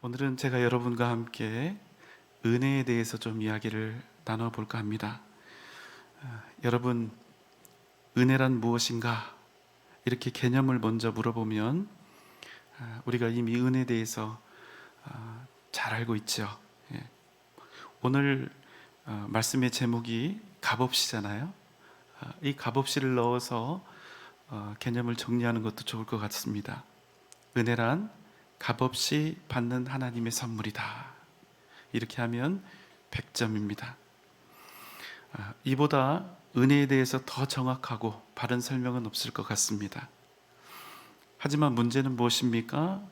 오늘은 제가 여러분과 함께 은혜에 대해서 좀 이야기를 나눠볼까 합니다. 여러분, 은혜란 무엇인가? 이렇게 개념을 먼저 물어보면 우리가 이미 은혜에 대해서 잘 알고 있죠. 예. 오늘 말씀의 제목이 값없이잖아요. 이 값없이를 넣어서 개념을 정리하는 것도 좋을 것 같습니다. 은혜란 값없이 받는 하나님의 선물이다. 이렇게 하면 100점입니다. 이보다 은혜에 대해서 더 정확하고 바른 설명은 없을 것 같습니다. 하지만 문제는 무엇입니까?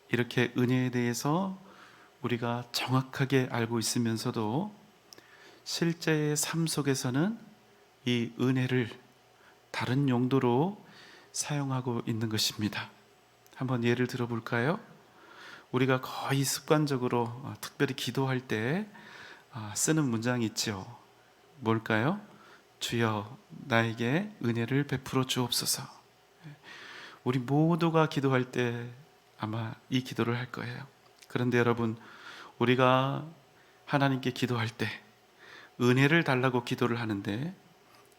이렇게 은혜에 대해서 우리가 정확하게 알고 있으면서도 실제의 삶 속에서는 이 은혜를 다른 용도로 사용하고 있는 것입니다. 한번 예를 들어볼까요? 우리가 거의 습관적으로 특별히 기도할 때 쓰는 문장이 있죠. 뭘까요? 주여 나에게 은혜를 베풀어 주옵소서. 우리 모두가 기도할 때 아마 이 기도를 할 거예요. 그런데 여러분, 우리가 하나님께 기도할 때 은혜를 달라고 기도를 하는데,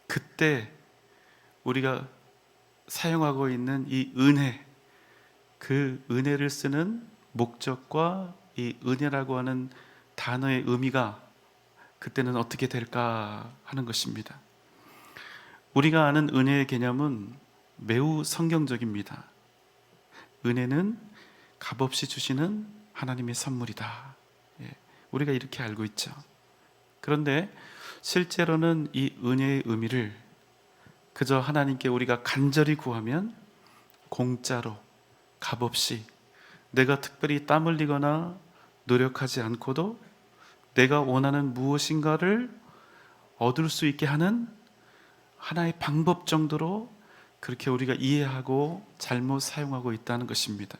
그때 우리가 사용하고 있는 이 은혜, 그 은혜를 쓰는 목적과 이 은혜라고 하는 단어의 의미가 그때는 어떻게 될까 하는 것입니다. 우리가 아는 은혜의 개념은 매우 성경적입니다. 은혜는 값없이 주시는 하나님의 선물이다. 우리가 이렇게 알고 있죠. 그런데 실제로는 이 은혜의 의미를 그저 하나님께 우리가 간절히 구하면 공짜로 값없이 내가 특별히 땀 흘리거나 노력하지 않고도 내가 원하는 무엇인가를 얻을 수 있게 하는 하나의 방법 정도로 그렇게 우리가 이해하고 잘못 사용하고 있다는 것입니다.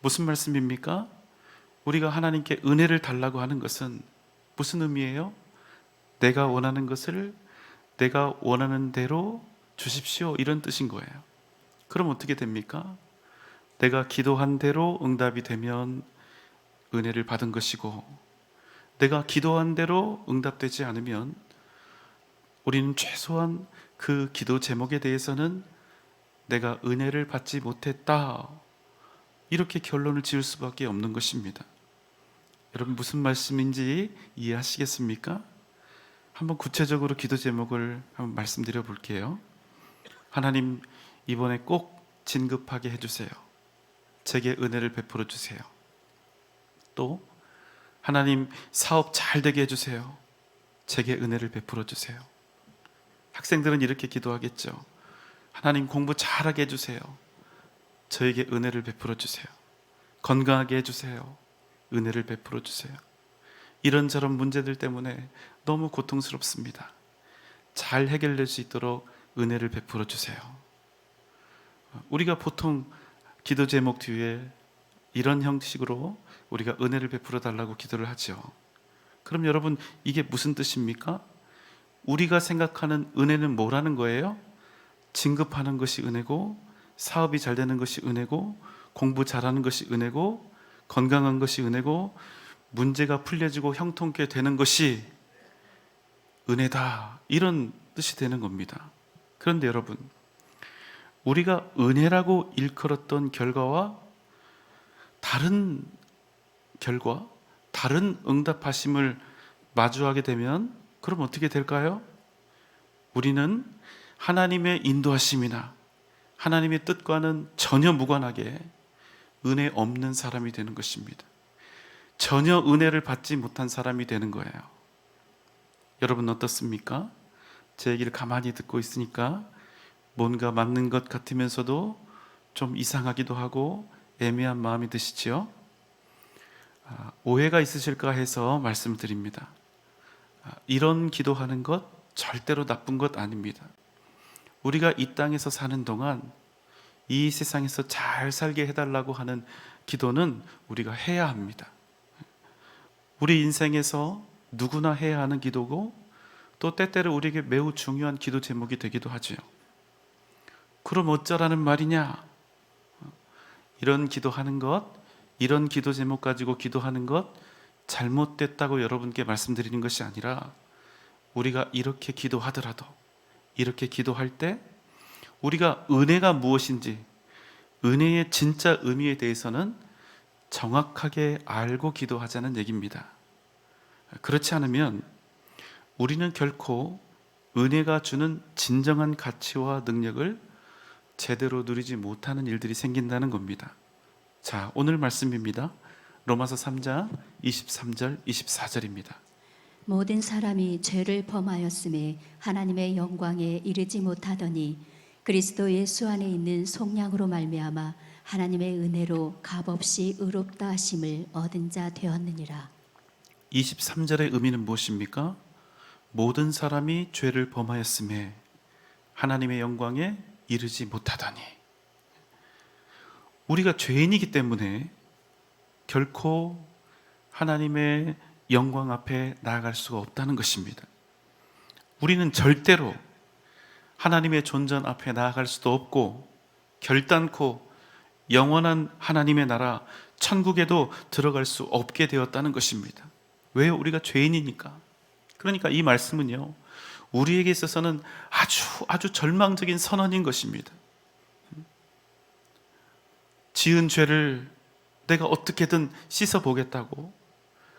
무슨 말씀입니까? 우리가 하나님께 은혜를 달라고 하는 것은 무슨 의미예요? 내가 원하는 것을 내가 원하는 대로 주십시오, 이런 뜻인 거예요. 그럼 어떻게 됩니까? 내가 기도한 대로 응답이 되면 은혜를 받은 것이고, 내가 기도한 대로 응답되지 않으면 우리는 최소한 그 기도 제목에 대해서는 내가 은혜를 받지 못했다, 이렇게 결론을 지을 수밖에 없는 것입니다. 여러분, 무슨 말씀인지 이해하시겠습니까? 한번 구체적으로 기도 제목을 한번 말씀드려 볼게요. 하나님, 이번에 꼭 진급하게 해주세요. 제게 은혜를 베풀어 주세요. 또 하나님, 사업 잘 되게 해주세요. 제게 은혜를 베풀어 주세요. 학생들은 이렇게 기도하겠죠. 하나님, 공부 잘하게 해주세요. 저에게 은혜를 베풀어 주세요. 건강하게 해주세요. 은혜를 베풀어 주세요. 이런저런 문제들 때문에 너무 고통스럽습니다. 잘 해결될 수 있도록 은혜를 베풀어 주세요. 우리가 보통 기도 제목 뒤에 이런 형식으로 우리가 은혜를 베풀어 달라고 기도를 하죠. 그럼 여러분, 이게 무슨 뜻입니까? 우리가 생각하는 은혜는 뭐라는 거예요? 진급하는 것이 은혜고, 사업이 잘 되는 것이 은혜고, 공부 잘하는 것이 은혜고, 건강한 것이 은혜고, 문제가 풀려지고 형통케 되는 것이 은혜다, 이런 뜻이 되는 겁니다. 그런데 여러분, 우리가 은혜라고 일컬었던 결과와 다른 결과, 다른 응답하심을 마주하게 되면 그럼 어떻게 될까요? 우리는 하나님의 인도하심이나 하나님의 뜻과는 전혀 무관하게 은혜 없는 사람이 되는 것입니다. 전혀 은혜를 받지 못한 사람이 되는 거예요. 여러분 어떻습니까? 제 얘기를 가만히 듣고 있으니까 뭔가 맞는 것 같으면서도 좀 이상하기도 하고 애매한 마음이 드시지요? 오해가 있으실까 해서 말씀드립니다. 이런 기도하는 것 절대로 나쁜 것 아닙니다. 우리가 이 땅에서 사는 동안 이 세상에서 잘 살게 해달라고 하는 기도는 우리가 해야 합니다. 우리 인생에서 누구나 해야 하는 기도고, 또 때때로 우리에게 매우 중요한 기도 제목이 되기도 하죠. 그럼 어쩌라는 말이냐? 이런 기도하는 것, 이런 기도 제목 가지고 기도하는 것 잘못됐다고 여러분께 말씀드리는 것이 아니라, 우리가 이렇게 기도하더라도, 이렇게 기도할 때 우리가 은혜가 무엇인지, 은혜의 진짜 의미에 대해서는 정확하게 알고 기도하자는 얘기입니다. 그렇지 않으면 우리는 결코 은혜가 주는 진정한 가치와 능력을 제대로 누리지 못하는 일들이 생긴다는 겁니다. 자, 오늘 말씀입니다. 로마서 3장 23절 24절입니다. 모든 사람이 죄를 범하였음에 하나님의 영광에 이르지 못하더니 그리스도 예수 안에 있는 속량으로 말미암아 하나님의 은혜로 값없이 의롭다 하심을 얻은 자 되었느니라. 23절의 의미는 무엇입니까? 모든 사람이 죄를 범하였음에 하나님의 영광에 이르지 못하다니. 우리가 죄인이기 때문에 결코 하나님의 영광 앞에 나아갈 수가 없다는 것입니다. 우리는 절대로 하나님의 존전 앞에 나아갈 수도 없고, 결단코 영원한 하나님의 나라 천국에도 들어갈 수 없게 되었다는 것입니다. 왜요? 우리가 죄인이니까. 그러니까 이 말씀은요, 우리에게 있어서는 아주 절망적인 선언인 것입니다. 지은 죄를 내가 어떻게든 씻어보겠다고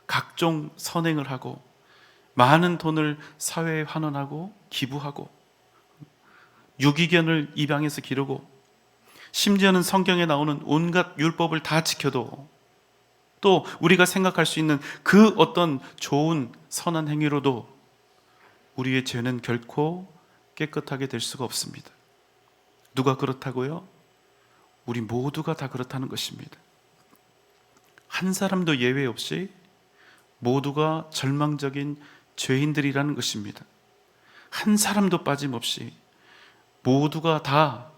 각종 선행을 하고 많은 돈을 사회에 환원하고 기부하고 유기견을 입양해서 기르고 심지어는 성경에 나오는 온갖 율법을 다 지켜도 또 우리가 생각할 수 있는 그 어떤 좋은 선한 행위로도 우리의 죄는 결코 깨끗하게 될 수가 없습니다. 누가 그렇다고요? 우리 모두가 다 그렇다는 것입니다. 한 사람도 예외 없이 모두가 절망적인 죄인들이라는 것입니다. 한 사람도 빠짐없이 모두가 다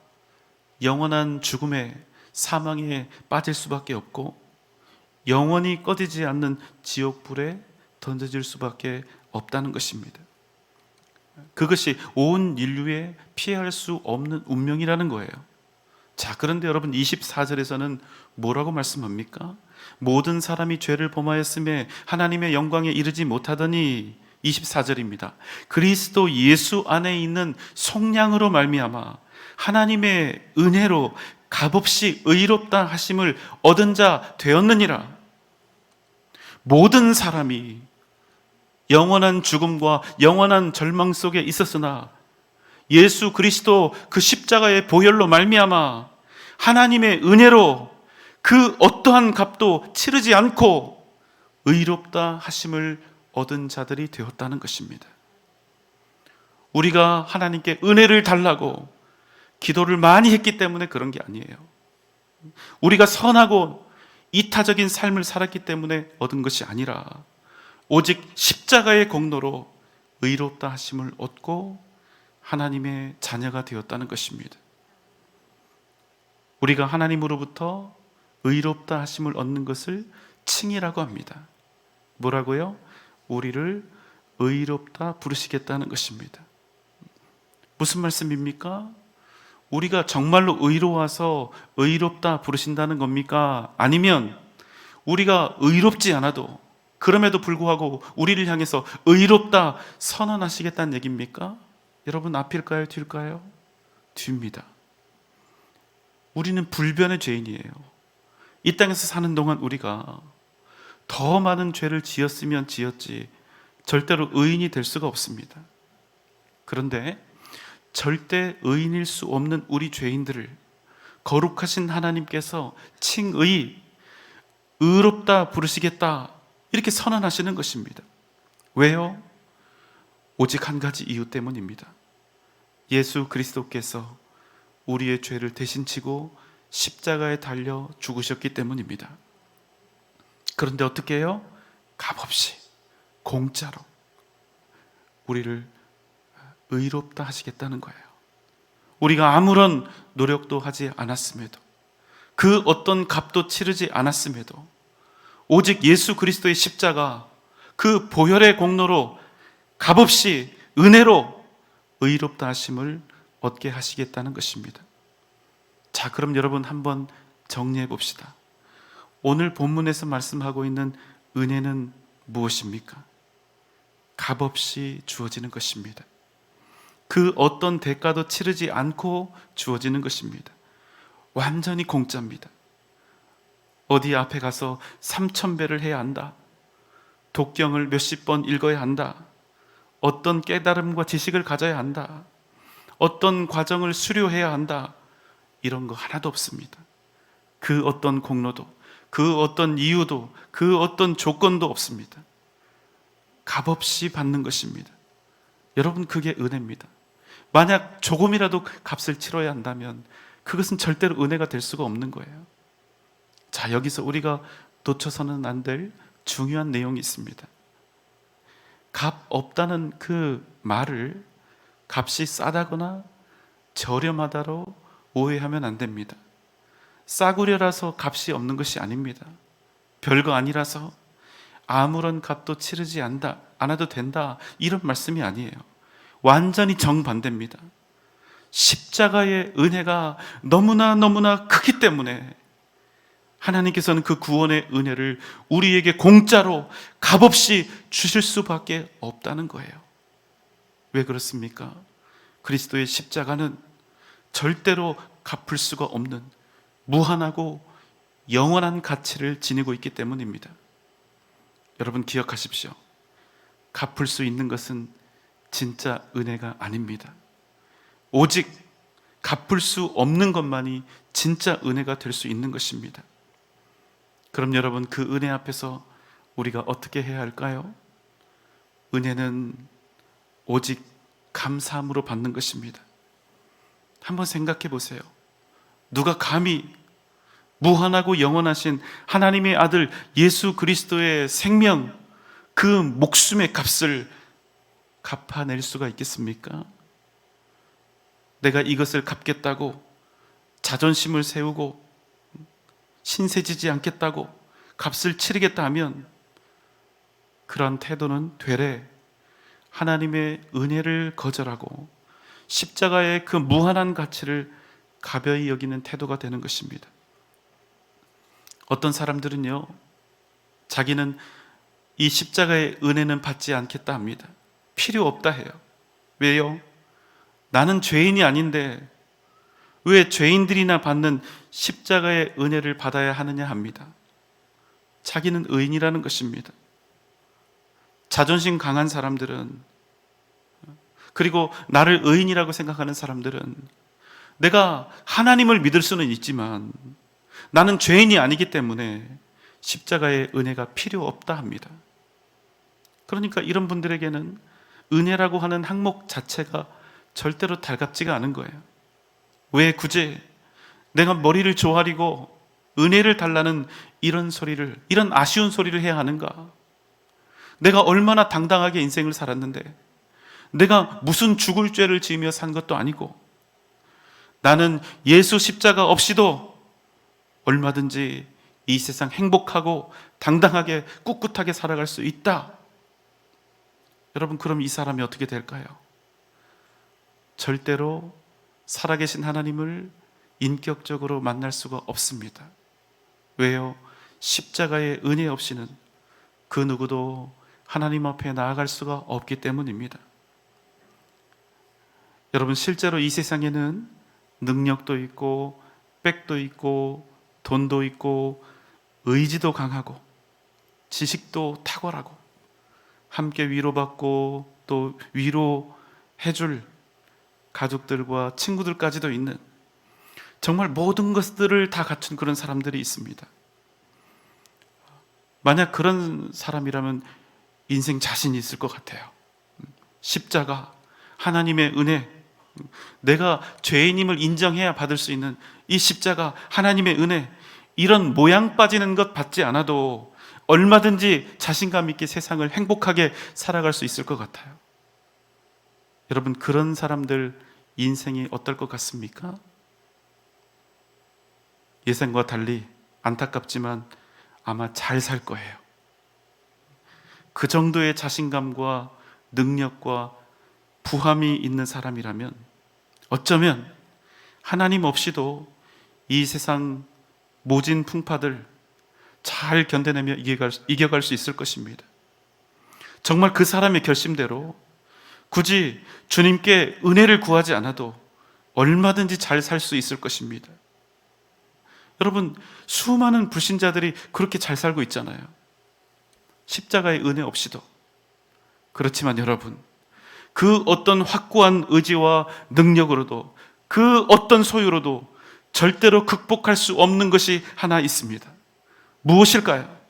영원한 죽음의 사망에 빠질 수밖에 없고 영원히 꺼지지 않는 지옥불에 던져질 수밖에 없다는 것입니다. 그것이 온 인류에 피할 수 없는 운명이라는 거예요. 자, 그런데 여러분 24절에서는 뭐라고 말씀합니까? 모든 사람이 죄를 범하였음에 하나님의 영광에 이르지 못하더니 24절입니다. 그리스도 예수 안에 있는 속량으로 말미암아 하나님의 은혜로 값없이 의롭다 하심을 얻은 자 되었느니라. 모든 사람이 영원한 죽음과 영원한 절망 속에 있었으나 예수 그리스도 그 십자가의 보혈로 말미암아 하나님의 은혜로 그 어떠한 값도 치르지 않고 의롭다 하심을 얻은 자들이 되었다는 것입니다. 우리가 하나님께 은혜를 달라고 기도를 많이 했기 때문에 그런 게 아니에요. 우리가 선하고 이타적인 삶을 살았기 때문에 얻은 것이 아니라 오직 십자가의 공로로 의롭다 하심을 얻고 하나님의 자녀가 되었다는 것입니다. 우리가 하나님으로부터 의롭다 하심을 얻는 것을 칭이라고 합니다. 뭐라고요? 우리를 의롭다 부르시겠다는 것입니다. 무슨 말씀입니까? 우리가 정말로 의로워서 의롭다 부르신다는 겁니까? 아니면 우리가 의롭지 않아도 그럼에도 불구하고 우리를 향해서 의롭다 선언하시겠다는 얘기입니까? 여러분, 앞일까요? 뒤일까요? 뒤입니다. 우리는 불변의 죄인이에요. 이 땅에서 사는 동안 우리가 더 많은 죄를 지었으면 지었지 절대로 의인이 될 수가 없습니다. 그런데 절대 의인일 수 없는 우리 죄인들을 거룩하신 하나님께서 칭의, 의롭다 부르시겠다 이렇게 선언하시는 것입니다. 왜요? 오직 한 가지 이유 때문입니다. 예수 그리스도께서 우리의 죄를 대신 지고 십자가에 달려 죽으셨기 때문입니다. 그런데 어떻게 해요? 값없이 공짜로 우리를 의롭다 하시겠다는 거예요. 우리가 아무런 노력도 하지 않았음에도, 그 어떤 값도 치르지 않았음에도 오직 예수 그리스도의 십자가, 그 보혈의 공로로 값없이 은혜로 의롭다 하심을 얻게 하시겠다는 것입니다. 자, 그럼 여러분 한번 정리해 봅시다. 오늘 본문에서 말씀하고 있는 은혜는 무엇입니까? 값없이 주어지는 것입니다. 그 어떤 대가도 치르지 않고 주어지는 것입니다. 완전히 공짜입니다. 어디 앞에 가서 3,000배를 해야 한다, 독경을 몇십 번 읽어야 한다, 어떤 깨달음과 지식을 가져야 한다, 어떤 과정을 수료해야 한다, 이런 거 하나도 없습니다. 그 어떤 공로도, 그 어떤 이유도, 그 어떤 조건도 없습니다. 값없이 받는 것입니다. 여러분, 그게 은혜입니다. 만약 조금이라도 값을 치러야 한다면 그것은 절대로 은혜가 될 수가 없는 거예요. 자, 여기서 우리가 놓쳐서는 안 될 중요한 내용이 있습니다. 값 없다는 그 말을 값이 싸다거나 저렴하다로 오해하면 안 됩니다. 싸구려라서 값이 없는 것이 아닙니다. 별거 아니라서 아무런 값도 치르지 않아도 된다, 이런 말씀이 아니에요. 완전히 정반대입니다. 십자가의 은혜가 너무나 크기 때문에 하나님께서는 그 구원의 은혜를 우리에게 공짜로 값없이 주실 수밖에 없다는 거예요. 왜 그렇습니까? 그리스도의 십자가는 절대로 갚을 수가 없는 무한하고 영원한 가치를 지니고 있기 때문입니다. 여러분, 기억하십시오. 갚을 수 있는 것은 진짜 은혜가 아닙니다. 오직 갚을 수 없는 것만이 진짜 은혜가 될 수 있는 것입니다. 그럼 여러분, 그 은혜 앞에서 우리가 어떻게 해야 할까요? 은혜는 오직 감사함으로 받는 것입니다. 한번 생각해 보세요. 누가 감히 무한하고 영원하신 하나님의 아들 예수 그리스도의 생명, 그 목숨의 값을 갚아낼 수가 있겠습니까? 내가 이것을 갚겠다고 자존심을 세우고 신세지지 않겠다고 값을 치르겠다 하면 그러한 태도는 되레 하나님의 은혜를 거절하고 십자가의 그 무한한 가치를 가벼이 여기는 태도가 되는 것입니다. 어떤 사람들은요, 자기는 이 십자가의 은혜는 받지 않겠다 합니다. 필요 없다 해요. 왜요? 나는 죄인이 아닌데 왜 죄인들이나 받는 십자가의 은혜를 받아야 하느냐 합니다. 자기는 의인이라는 것입니다. 자존심 강한 사람들은, 그리고 나를 의인이라고 생각하는 사람들은 내가 하나님을 믿을 수는 있지만 나는 죄인이 아니기 때문에 십자가의 은혜가 필요 없다 합니다. 그러니까 이런 분들에게는 은혜라고 하는 항목 자체가 절대로 달갑지가 않은 거예요. 왜 굳이 내가 머리를 조아리고 은혜를 달라는 이런 아쉬운 소리를 해야 하는가? 내가 얼마나 당당하게 인생을 살았는데, 내가 무슨 죽을 죄를 지으며 산 것도 아니고, 나는 예수 십자가 없이도 얼마든지 이 세상 행복하고 당당하게 꿋꿋하게 살아갈 수 있다. 여러분, 그럼 이 사람이 어떻게 될까요? 절대로 살아계신 하나님을 인격적으로 만날 수가 없습니다. 왜요? 십자가의 은혜 없이는 그 누구도 하나님 앞에 나아갈 수가 없기 때문입니다. 여러분, 실제로 이 세상에는 능력도 있고 빽도 있고 돈도 있고 의지도 강하고 지식도 탁월하고 함께 위로받고 또 위로해줄 가족들과 친구들까지도 있는 정말 모든 것들을 다 갖춘 그런 사람들이 있습니다. 만약 그런 사람이라면 인생 자신이 있을 것 같아요. 십자가, 하나님의 은혜, 내가 죄인임을 인정해야 받을 수 있는 이 십자가, 하나님의 은혜, 이런 모양 빠지는 것 받지 않아도 얼마든지 자신감 있게 세상을 행복하게 살아갈 수 있을 것 같아요. 여러분, 그런 사람들 인생이 어떨 것 같습니까? 예상과 달리 안타깝지만 아마 잘 살 거예요. 그 정도의 자신감과 능력과 부함이 있는 사람이라면 어쩌면 하나님 없이도 이 세상 모진 풍파들, 잘 견뎌내며 이겨갈 수 있을 것입니다. 정말 그 사람의 결심대로 굳이 주님께 은혜를 구하지 않아도 얼마든지 잘 살 수 있을 것입니다. 여러분, 수많은 불신자들이 그렇게 잘 살고 있잖아요. 십자가의 은혜 없이도. 그렇지만 여러분, 그 어떤 확고한 의지와 능력으로도, 그 어떤 소유로도 절대로 극복할 수 없는 것이 하나 있습니다. 무엇일까요?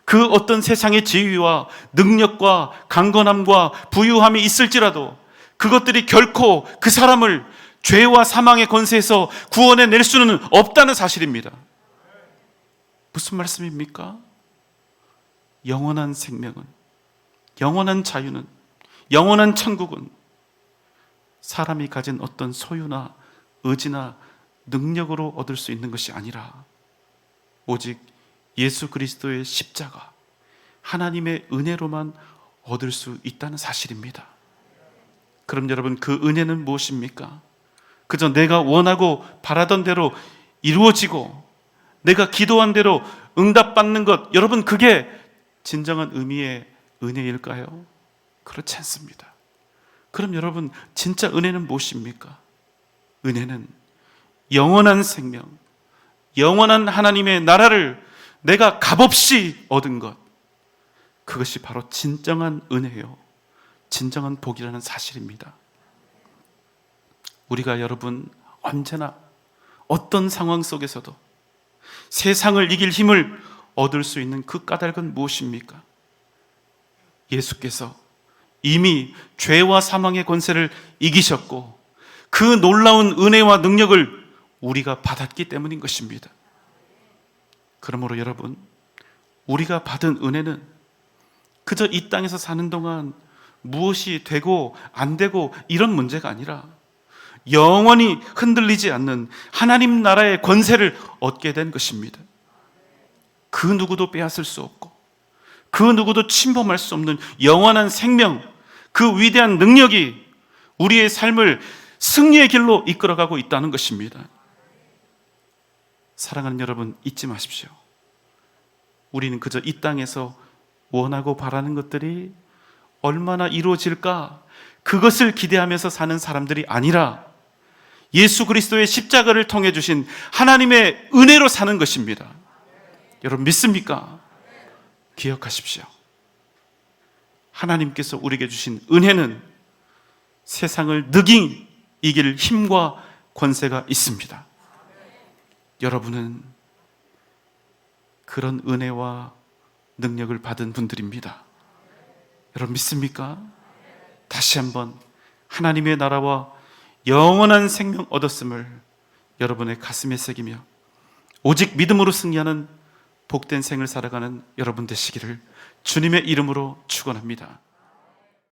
그 어떤 세상의 지위와 능력과 강건함과 부유함이 있을지라도 그것들이 결코 그 사람을 죄와 사망의 권세에서 구원해낼 수는 없다는 사실입니다. 무슨 말씀입니까? 영원한 생명은, 영원한 자유는, 영원한 천국은 사람이 가진 어떤 소유나 의지나 능력으로 얻을 수 있는 것이 아니라 오직 예수 그리스도의 십자가, 하나님의 은혜로만 얻을 수 있다는 사실입니다. 그럼 여러분, 그 은혜는 무엇입니까? 그저 내가 원하고 바라던 대로 이루어지고 내가 기도한 대로 응답받는 것, 여러분, 그게 진정한 의미의 은혜일까요? 그렇지 않습니다. 그럼 여러분, 진짜 은혜는 무엇입니까? 은혜는 영원한 생명, 영원한 하나님의 나라를 내가 값없이 얻은 것, 그것이 바로 진정한 은혜요, 진정한 복이라는 사실입니다. 우리가 여러분 언제나 어떤 상황 속에서도 세상을 이길 힘을 얻을 수 있는 그 까닭은 무엇입니까? 예수께서 이미 죄와 사망의 권세를 이기셨고 그 놀라운 은혜와 능력을 우리가 받았기 때문인 것입니다. 그러므로 여러분, 우리가 받은 은혜는 그저 이 땅에서 사는 동안 무엇이 되고 안 되고 이런 문제가 아니라 영원히 흔들리지 않는 하나님 나라의 권세를 얻게 된 것입니다. 그 누구도 빼앗을 수 없고 그 누구도 침범할 수 없는 영원한 생명, 그 위대한 능력이 우리의 삶을 승리의 길로 이끌어가고 있다는 것입니다. 사랑하는 여러분, 잊지 마십시오. 우리는 그저 이 땅에서 원하고 바라는 것들이 얼마나 이루어질까, 그것을 기대하면서 사는 사람들이 아니라 예수 그리스도의 십자가를 통해 주신 하나님의 은혜로 사는 것입니다. 여러분, 믿습니까? 기억하십시오. 하나님께서 우리에게 주신 은혜는 세상을 능히 이길 힘과 권세가 있습니다. 여러분은 그런 은혜와 능력을 받은 분들입니다. 여러분, 믿습니까? 다시 한번 하나님의 나라와 영원한 생명 얻었음을 여러분의 가슴에 새기며 오직 믿음으로 승리하는 복된 생을 살아가는 여러분 되시기를 주님의 이름으로 축원합니다.